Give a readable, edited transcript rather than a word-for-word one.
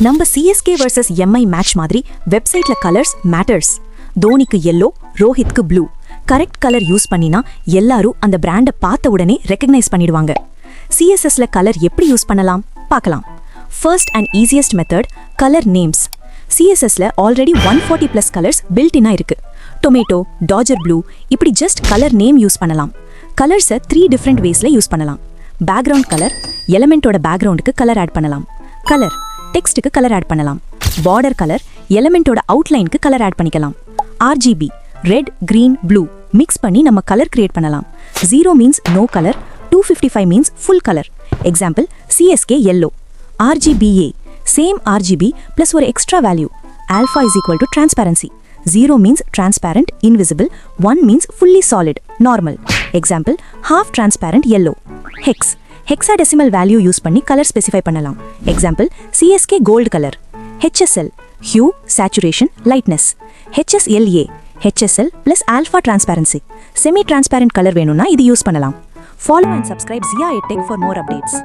நம்ம CSK vs MI match மாதிரி வெப்சைட்ல கலர்ஸ் மேட்டர்ஸ். தோனிக்கு yellow, ரோஹித்க்கு blue. Correct colour use பண்ணினா எல்லாரும் அந்த பிராண்ட பார்த்த உடனே ரெகக்னைஸ் பண்ணிடுவாங்க. CSSல கலர் எப்படி யூஸ் பண்ணலாம் பார்க்கலாம். First and easiest method, color names. CSSல ஆல்ரெடி 140 plus colors built-in இருக்கு. Tomato, DodgerBlue இப்படி just color name யூஸ் பண்ணலாம். கலர்ஸை 3 different waysல யூஸ் பண்ணலாம். பேக்ரவுண்ட் கலர், எலிமெண்டோட பேக்ரவுண்டுக்கு கலர் ஆட் பண்ணலாம். கலர் டெக்ஸ்ட்டுக்கு கலர் ஆட் பண்ணலாம். பார்டர் கலர், எலிமெண்டோட அவுட்லைனுக்கு கலர் ஆட் பண்ணிக்கலாம். RGB red, green, blue mix பண்ணி நம்ம கலர் கிரியேட் பண்ணலாம். 0 means no colour, 255 means full colour. Example CSK yellow. RGBA same RGB plus ஒரு extra value. Alpha is equal to transparency. 0 means transparent, invisible. 1 means fully solid, normal. Example, half transparent yellow. Hex hexadecimal value use பண்ணி colour specify பண்ணலாம். Example, CSK gold color. HSL hue, saturation, lightness. HSLA HSL plus alpha transparency. Semi transparent color வேணும்னா இது use பண்ணலாம். Follow and subscribe Zia Tech for more updates.